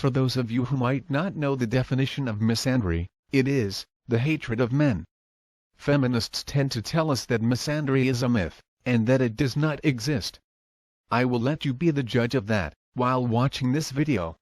For those of you who might not know the definition of misandry, it is the hatred of men. Feminists tend to tell us that misandry is a myth, and that it does not exist. I will let you be the judge of that, while watching this video.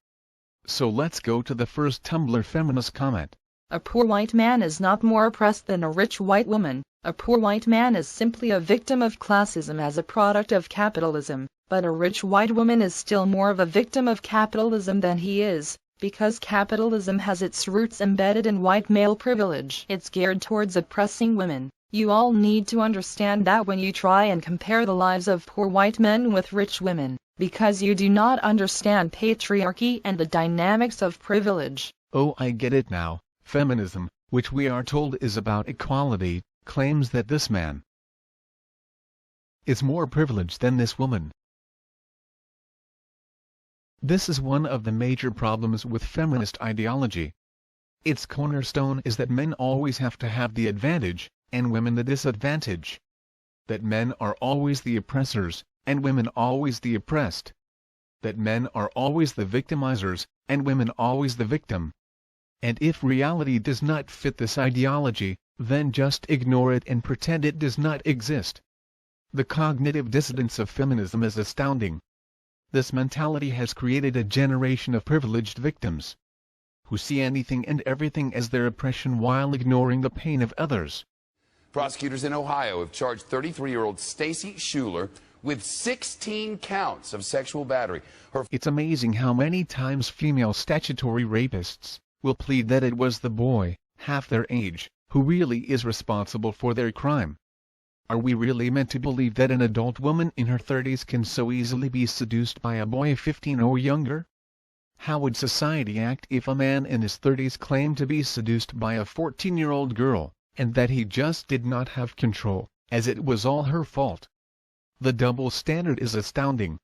So let's go to the first Tumblr feminist comment. A poor white man is not more oppressed than a rich white woman. A poor white man is simply a victim of classism as a product of capitalism, but a rich white woman is still more of a victim of capitalism than he is, because capitalism has its roots embedded in white male privilege. It's geared towards oppressing women. You all need to understand that when you try and compare the lives of poor white men with rich women, because you do not understand patriarchy and the dynamics of privilege. Oh, I get it now. Feminism, which we are told is about equality, claims that this man is more privileged than this woman. This is one of the major problems with feminist ideology. Its cornerstone is that men always have to have the advantage, and women the disadvantage. That men are always the oppressors, and women always the oppressed. That men are always the victimizers, and women always the victim. And if reality does not fit this ideology, then just ignore it and pretend it does not exist. The cognitive dissonance of feminism is astounding. This mentality has created a generation of privileged victims, who see anything and everything as their oppression while ignoring the pain of others. Prosecutors in Ohio have charged 33-year-old Stacy Schuler with 16 counts of sexual battery. It's amazing how many times female statutory rapists will plead that it was the boy, half their age, who really is responsible for their crime. Are we really meant to believe that an adult woman in her 30s can so easily be seduced by a boy 15 or younger? How would society act if a man in his 30s claimed to be seduced by a 14-year-old girl, and that he just did not have control, as it was all her fault? The double standard is astounding.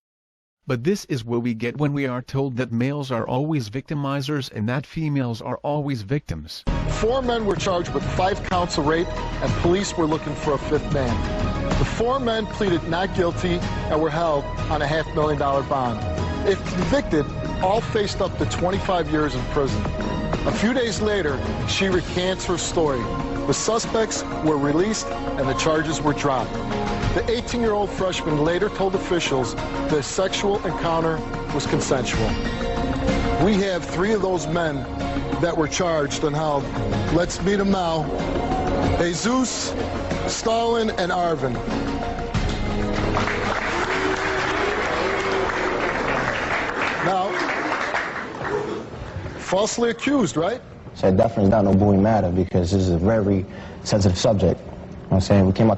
But this is what we get when we are told that males are always victimizers and that females are always victims. 4 men were charged with 5 counts of rape, and police were looking for a 5th man. The 4 men pleaded not guilty and were held on a $500,000 bond. If convicted, all faced up to 25 years in prison. A few days later, she recants her story. The suspects were released and the charges were dropped. The 18-year-old freshman later told officials the sexual encounter was consensual. We have 3 of those men that were charged and held. Let's meet them now. Jesus, Stalin, and Arvin. Now, falsely accused, right? So definitely not no booing matter, because this is a very sensitive subject. You know what I'm saying? We came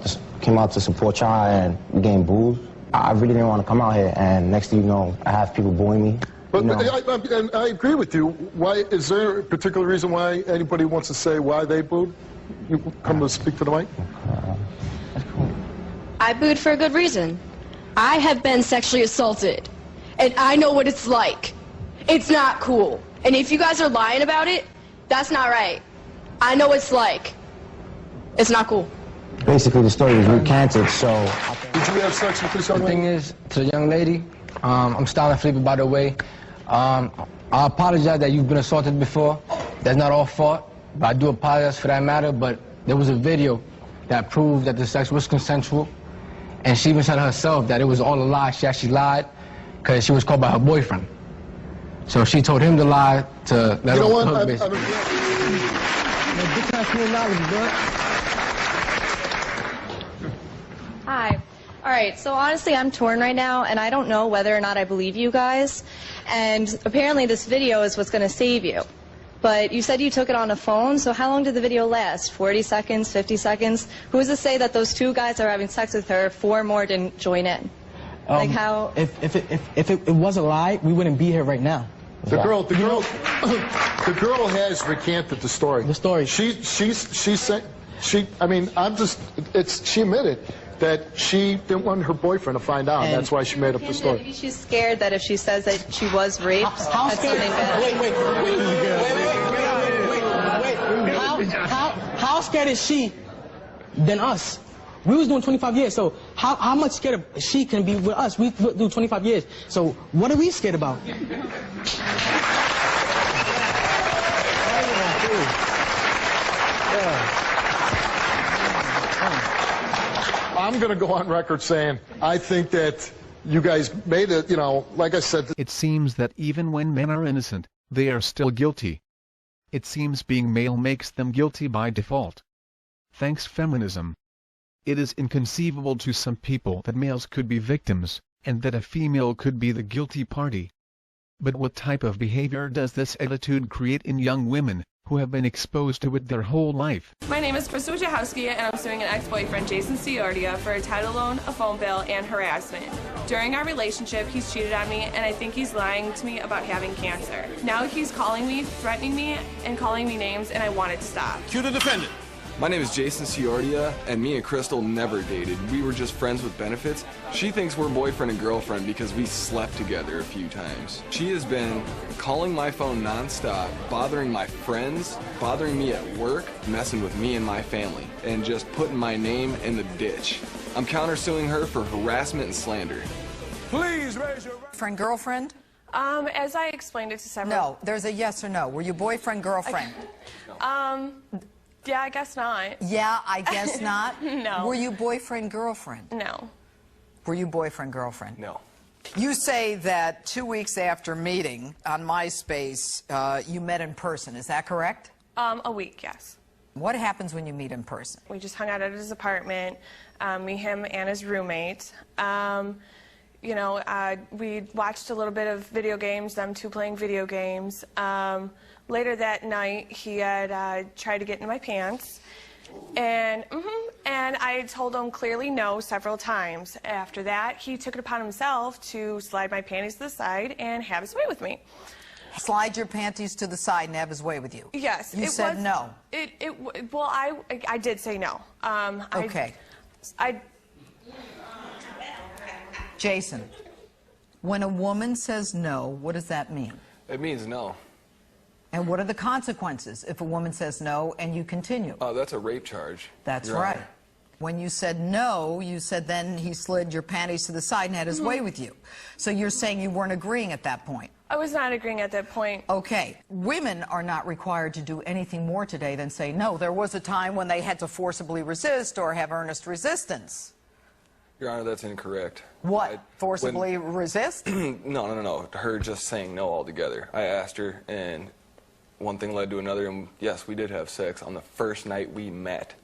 out to support y'all, and we getting booed. I really didn't want to come out here, and next thing you know, I have people booing me. But I agree with you. Why is there a particular reason why anybody wants to say why they booed? You come to speak to the mic. That's cool. I booed for a good reason. I have been sexually assaulted, and I know what it's like. It's not cool. And if you guys are lying about it, that's not right. I know what it's like. It's not cool. Basically, the story was recanted, so... Did you have sex with this young lady? The thing is, to the young lady, I'm Stalin Felipe, by the way. I apologize that you've been assaulted before. That's not our fault, but I do apologize for that matter. But there was a video that proved that the sex was consensual, and she even said herself that it was all a lie. She actually lied because she was called by her boyfriend. So she told him to lie to let him hook, basically. Hi. All right, so honestly, I'm torn right now, and I don't know whether or not I believe you guys. And apparently this video is what's going to save you. But you said you took it on a phone, so how long did the video last? 40 seconds, 50 seconds? Who's to say that those 2 guys that were having sex with her, 4 more didn't join in? Like how... If it was a lie, we wouldn't be here right now. The girl has recanted the story. The story. She said, I mean, she admitted that she didn't want her boyfriend to find out, and that's why she made up the story. Maybe she's scared that if she says that she was raped, that's something bad. Wait. How scared is she than us? We was doing 25 years, so how much scared she can be with us? We do 25 years, so what are we scared about? I'm going to go on record saying I think that you guys made it, you know, like I said. It seems that even when men are innocent, they are still guilty. It seems being male makes them guilty by default. Thanks feminism. It is inconceivable to some people that males could be victims, and that a female could be the guilty party. But what type of behavior does this attitude create in young women, who have been exposed to it their whole life? My name is Krista Wojciechowski, and I'm suing an ex-boyfriend, Jason Ciordia, for a title loan, a phone bill, and harassment. During our relationship, he's cheated on me, and I think he's lying to me about having cancer. Now he's calling me, threatening me, and calling me names, and I want it to stop. Cue the defendant. My name is Jason Ciordia, and me and Crystal never dated. We were just friends with benefits. She thinks we're boyfriend and girlfriend because we slept together a few times. She has been calling my phone nonstop, bothering my friends, bothering me at work, messing with me and my family, and just putting my name in the ditch. I'm countersuing her for harassment and slander. Please raise your Boyfriend, girlfriend? As I explained it to several... No, there's a yes or no. Were you boyfriend, girlfriend? Yeah, I guess not. Yeah, I guess not? No. Were you boyfriend, girlfriend? No. Were you boyfriend, girlfriend? No. You say that 2 weeks after meeting on MySpace, you met in person. Is that correct? A week, yes. What happens when you meet in person? We just hung out at his apartment, me, him, and his roommate. You know, we watched a little bit of video games, them two playing video games. Later that night, he had tried to get into my pants, and I told him clearly no several times. After that, he took it upon himself to slide my panties to the side and have his way with me. Slide your panties to the side and have his way with you? Yes. You said no. Well, I did say no. Okay. Jason, when a woman says no, what does that mean? It means no. And what are the consequences if a woman says no and you continue? That's a rape charge. That's right. When you said no, you said then he slid your panties to the side and had his way with you. So you're saying you weren't agreeing at that point? I was not agreeing at that point. Okay. Women are not required to do anything more today than say no. There was a time when they had to forcibly resist or have earnest resistance. Your Honor, that's incorrect. What? Forcibly resist? No. Her just saying no altogether. I asked her, and one thing led to another, and yes, we did have sex on the first night we met.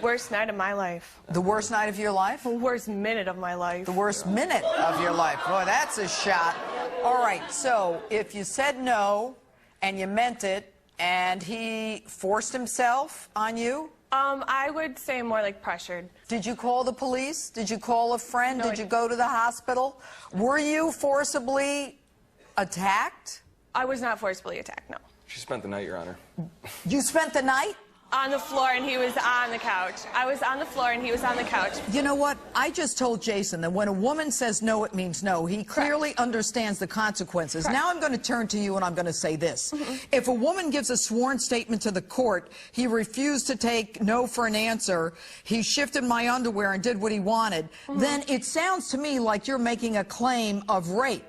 Worst night of my life. The worst night of your life? The worst minute of my life. The worst minute of your life. Boy, that's a shot. All right, so if you said no, and you meant it, and he forced himself on you? I would say more like pressured. Did you call the police? Did you call a friend? No, Did you go to the hospital? Were you forcibly attacked? I was not forcibly attacked, no. She spent the night, Your Honor. You spent the night? On the floor, and he was on the couch. I was on the floor, and he was on the couch. You know what? I just told Jason that when a woman says no, it means no. He clearly understands the consequences. Correct. Now I'm going to turn to you, and I'm going to say this. If a woman gives a sworn statement to the court, he refused to take no for an answer, he shifted my underwear and did what he wanted, then it sounds to me like you're making a claim of rape.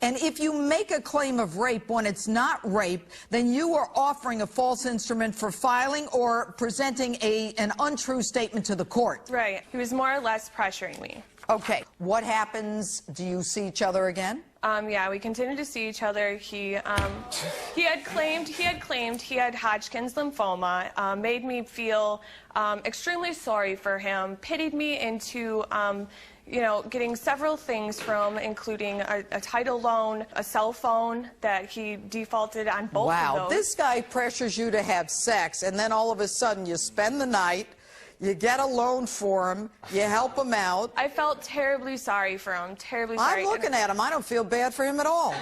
And if you make a claim of rape when it's not rape, then you are offering a false instrument for filing or presenting an untrue statement to the court. Right. He was more or less pressuring me. Okay. What happens? Do you see each other again? Yeah, we continued to see each other. He had claimed he had Hodgkin's lymphoma, made me feel extremely sorry for him, pitied me into you know, getting several things from, including a title loan, a cell phone that he defaulted on both of those. Wow, this guy pressures you to have sex, and then all of a sudden you spend the night, you get a loan for him, you help him out. I felt terribly sorry for him, terribly sorry. I'm looking at him. I don't feel bad for him at all.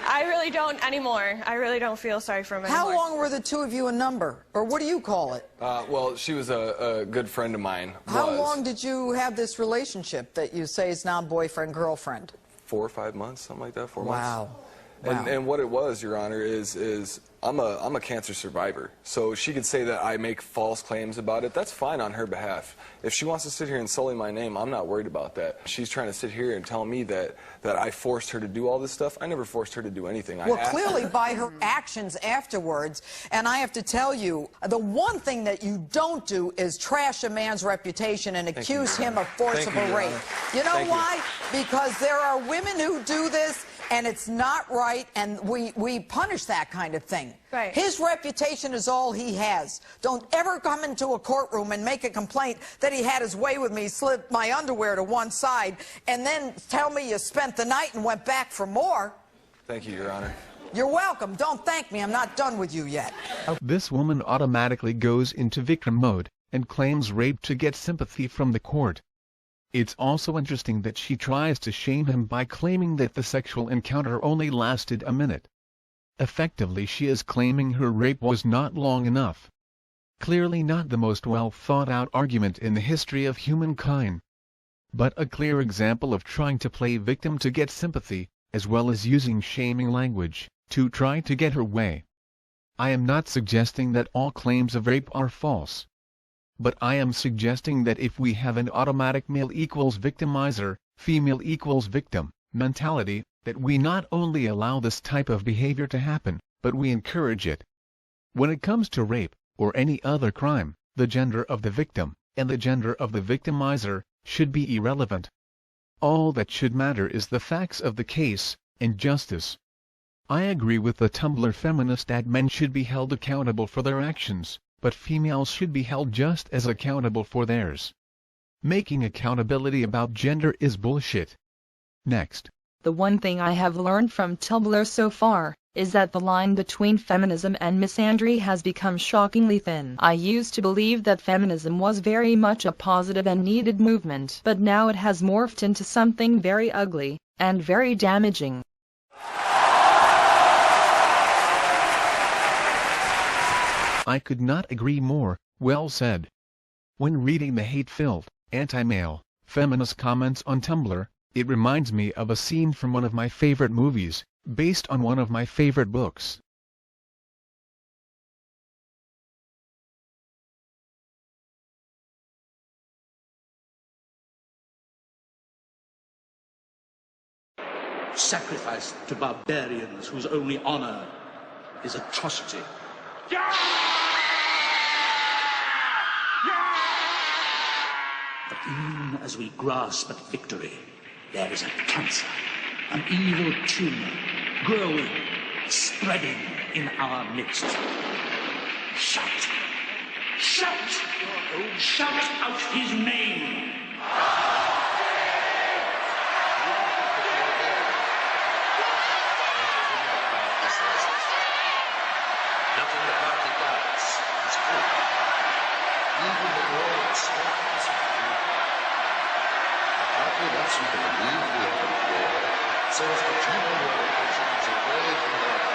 I really don't anymore. I really don't feel sorry for him anymore. How long were the two of you a number? Or what do you call it? Well, she was a good friend of mine. How long did you have this relationship that you say is now boyfriend, girlfriend? 4 or 5 months, something like that, 4 months. Wow. And what it was, Your Honor, is I'm a cancer survivor, so she could say that I make false claims about it. That's fine on her behalf. If she wants to sit here and sully my name, I'm not worried about that. She's trying to sit here and tell me that I forced her to do all this stuff. I never forced her to do anything. Well, clearly by her actions afterwards, and I have to tell you, the one thing that you don't do is trash a man's reputation and accuse him of forcible rape. You know why? Because there are women who do this, and it's not right, and we punish that kind of thing. Right. His reputation is all he has. Don't ever come into a courtroom and make a complaint that he had his way with me, slipped my underwear to one side, and then tell me you spent the night and went back for more. Thank you, Your Honor. You're welcome. Don't thank me. I'm not done with you yet. This woman automatically goes into victim mode and claims rape to get sympathy from the court. It's also interesting that she tries to shame him by claiming that the sexual encounter only lasted a minute. Effectively, she is claiming her rape was not long enough. Clearly not the most well-thought-out argument in the history of humankind, but a clear example of trying to play victim to get sympathy, as well as using shaming language to try to get her way. I am not suggesting that all claims of rape are false. But I am suggesting that if we have an automatic male equals victimizer, female equals victim mentality, that we not only allow this type of behavior to happen, but we encourage it. When it comes to rape, or any other crime, the gender of the victim, and the gender of the victimizer, should be irrelevant. All that should matter is the facts of the case, and justice. I agree with the Tumblr feminist that men should be held accountable for their actions, but females should be held just as accountable for theirs. Making accountability about gender is bullshit. Next. The one thing I have learned from Tumblr so far is that the line between feminism and misandry has become shockingly thin. I used to believe that feminism was very much a positive and needed movement, but now it has morphed into something very ugly and very damaging. I could not agree more. Well said. When reading the hate-filled, anti-male, feminist comments on Tumblr, it reminds me of a scene from one of my favorite movies, based on one of my favorite books. Sacrificed to barbarians whose only honor is atrocity. But even as we grasp at victory, there is a cancer, an evil tumor, growing, spreading in our midst. Shout! Shout! Shout out his name! Nothing the party does is good. Even the world stands for good. The party wants you to believe we are at war, so as to turn over the actions of brave men